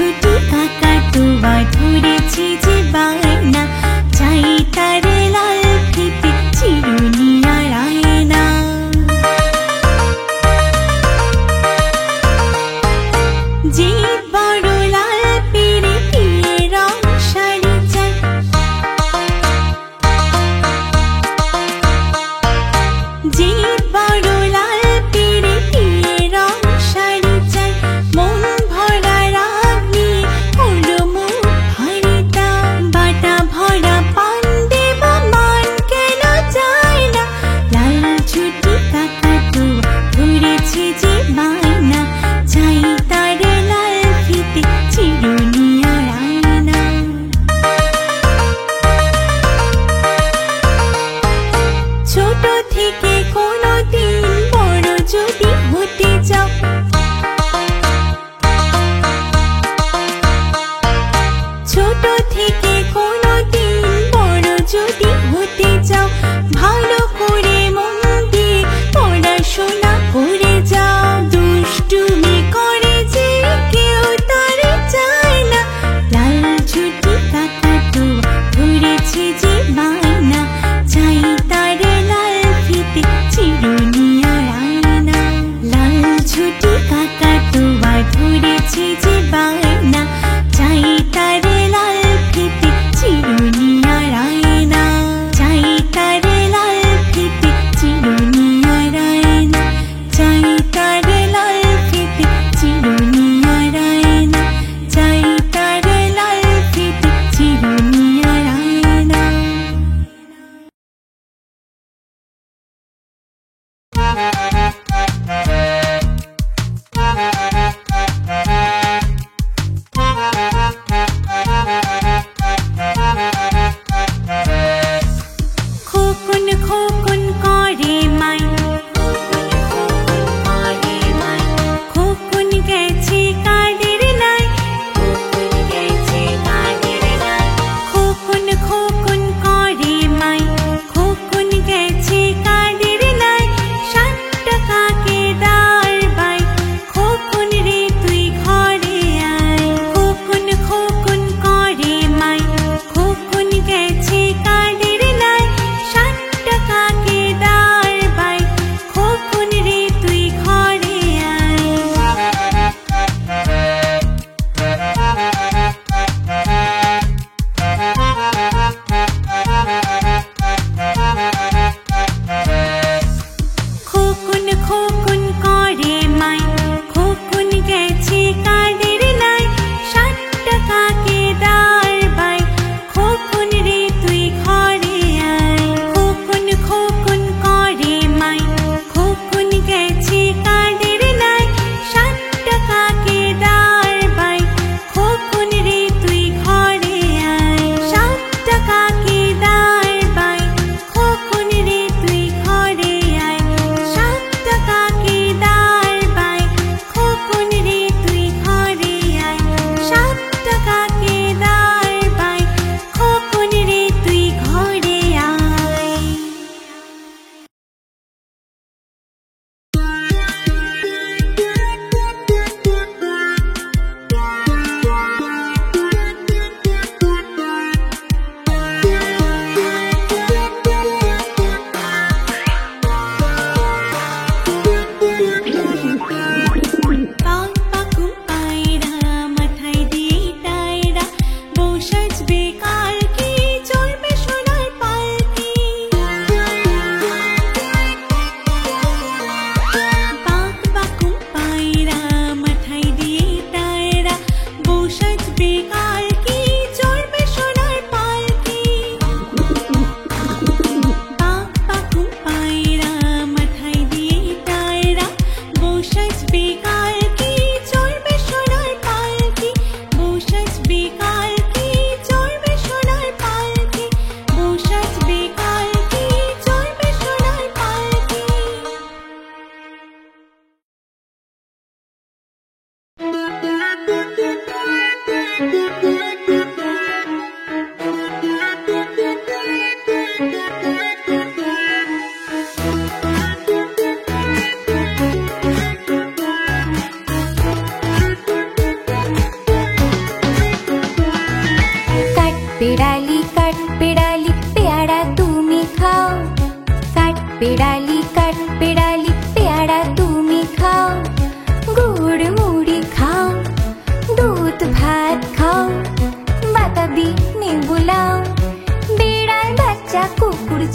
ছোটি কাকাতুয়া ধরেছে যে বায়না, চাই তার লাল ফিতে চিরুনি আর আয়না। যে বড় লাল পেরে দিয়ে রং শাড়ি চাই, যে বড় লাল পেরে দিয়ে রং শাড়ি চাই, মন ভরা রাগ নিয়ে হলো মুখ হারিতা। বাটা ভরা পান দেবা মান কেন যায় না, লাল ছোটি কাকাতুয়া ধরেছে যে বায়না, চাই তার লাল ফিতে চিরুনি আর আয়না। ছোট থেকে কোনোদিন বড় যদি হতে চাও, ছোট থেকে কোনোদিন বড় যদি হতে চাও, ভালো করে মন দিয়ে পড়াশোনা করে যাও। দুষ্টুমি করে যে কেউ তার চায় না, লাল ছোটি কাকাতুয়া ধরেছে যে বায়না, চাই তার লাল ফিতে চিরুনি আর আয়না। লাল ছোটি কাকাতুয়া ধরেছে যে বায়না, চাই তার লাল ফিতে চিরুনি আর আয়না, চাই তার লাল ফিতে চিরুনি আর আয়না, চাই তার লাল ফিতে চিরুনি আর আয়না, চাই তার লাল ফিতে চিরুনি আর আয়না। খোকন খোকন করে মাই, খোকন গেছে কাদের নাই, খোকন খোকন করে মাই, খোকন গেছে কাদের নাই। 7 টাকাকে দাঁড় বাই, খোকন রে তুই ঘরে আয়। খোকন খোকন করে মাই, খোকন গেছে কাদের নাই। 7 টাকাকে দাঁড় বাই, খোকন রে তুই ঘরে আয়। খোকন খোকন করে মাই, খোকন গেছে কাদের নাই। 7 টাকাকে দাঁড় বাই, খোকন রে তুই ঘরে আয়। খোকন খোকন করে মাই, খোকন গেছে কাদের নাই। 7 টাকাকে দাঁড় বাই, খোকন রে তুই ঘরে আয়। 7 টাকাকে দাঁড় বাই, খোকন রে তুই ঘরে আয়। 7 টাকাকে দাঁড় বাই, খোকন রে তুই ঘরে আয়। 7 টাকাকে দাঁড় বাই, খোকন রে তুই ঘরে আয়। পাকুম পায়রা মাথায় দিয়ে টায়রা, বউ সাজবে কালকে চড়বে সোনার পালকি। পাকুম পায়রা মাথায় দিয়ে টায়রা, বউ সাজবে কালকে চড়বে সোনার পালকি। পাকুম পায়রা মাথায় দিয়ে টায়রা, বউ সাজবে কালকে চড়বে সোনার পালকি। বউ সাজবে কালকে চড়বে সোনার পালকি। বউ সাজবে কালকে চড়বে সোনার পালকি।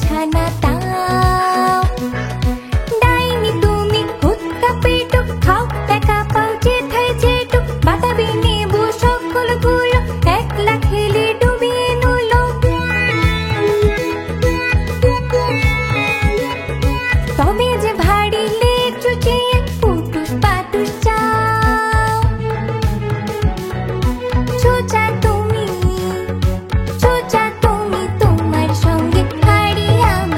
ছানা তাও। ডাইনি তুমি হুক্কা পেটুক, খাও টাকা পাও যেথায় যেটুক, বাতাবি নেবো সকলগুলো, একলা খেলে ডুবিয়ে নুলো। তবে যে ভারী লেজ চুচিয়ে পুটুস পাটুস চাও। চোচা তুমি তোমার সঙ্গে হাড়ি আমার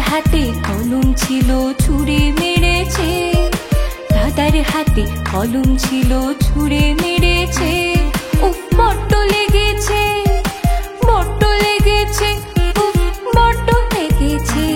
হাতে কলম ছিল ছুঁড়ে মেরেছে, দাদার হাতে কলম ছিল ছুঁড়ে মেরেছে। উফ বড্ড লেগেছে, বড্ড লেগেছে, উফ বড্ড লেগেছে।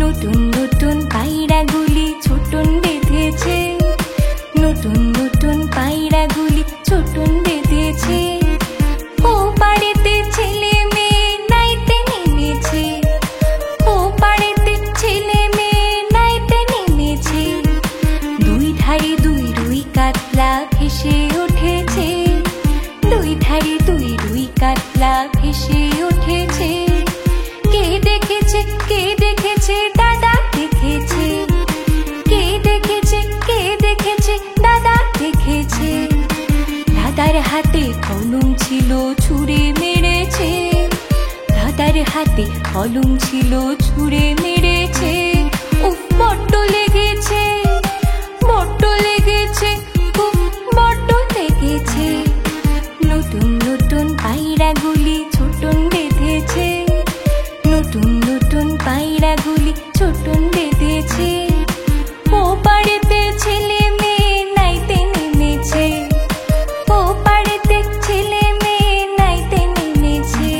নতুন নতুন পায়রাগুলি ছোটন বেঁধেছে, নতুন নতুন পায়রাগুলি ছোটন বেঁধেছে। ও পাড়েতে ছেলে মেয়ে নাইতে নেমেছে, ও পাড়েতে ছেলে মেয়ে নাইতে নেমেছে। দুই ধারে দুই রুই কাতলা ভেসে উঠেছে, দুই ধারে দুই রুই কাতলা ভেসে উঠেছে। কে দেখেছে, কে দেখেছে, দাদা দেখেছে, কে দেখেছে, কে দেখেছে, দাদা দেখেছে। দাদার হাতে কলম ছিল ছুঁড়ে মেরেছে, দাদার হাতে কলম ছিল ছুঁড়ে মেরেছে। উফ বড্ড লেগেছে, বড্ড লেগেছে, উফ বড্ড লেগেছে। নতুন নতুন পায়রাগুলি ছোটন বেঁধেছে, নতুন নতুন পায়রাগুলি ছোটন বেঁধেছে। ও পাড়েতে ছেলে মেয়ে নাইতে নেমেছে, ও পাড়েতে ছেলে মেয়ে নাইতে নেমেছে।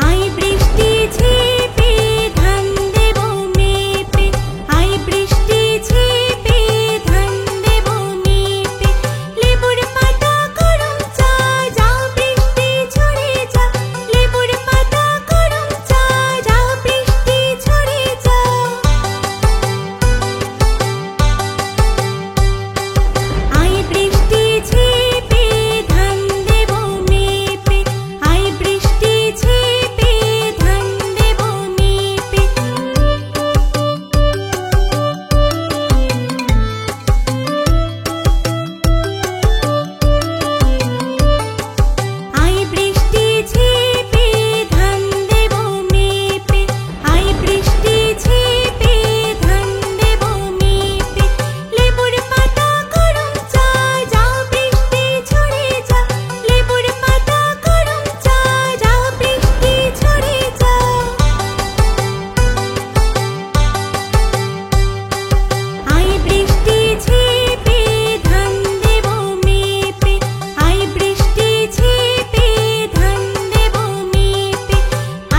আই বৃষ্টি ঝেপে ধান দেব মেপে, আই বৃষ্টি ঝেপে ধান দেব মেপে। লেবুর পাতা গরম চা, যাও বৃষ্টি ঝরে যা, লেবুর পাতা গরম চা, যাও বৃষ্টি ঝরে যা। আই বৃষ্টি ঝেপে ধান দেব মেপে, আই বৃষ্টি ঝেপে ধান দেব মেপে। আই বৃষ্টি ঝেপে ধান দেব মেপে, আই বৃষ্টি ঝেপে ধান দেব মেপে। লেবুর পাতা গরম চা, যাও বৃষ্টি ঝরে যা, লেবুর পাতা গরম চা, যাও বৃষ্টি ঝরে যা। আই বৃষ্টি ঝেপে ধান দেব মেপে, আই বৃষ্টি ঝেপে ধান দেব মেপে,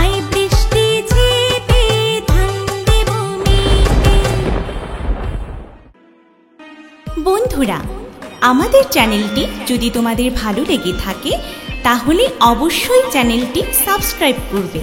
আই বৃষ্টি ঝেপে ধান দেব মেপে। বন্ধুরা, আমাদের চ্যানেলটি যদি তোমাদের ভালো লেগে থাকে তাহলে অবশ্যই চ্যানেলটি সাবস্ক্রাইব করবে।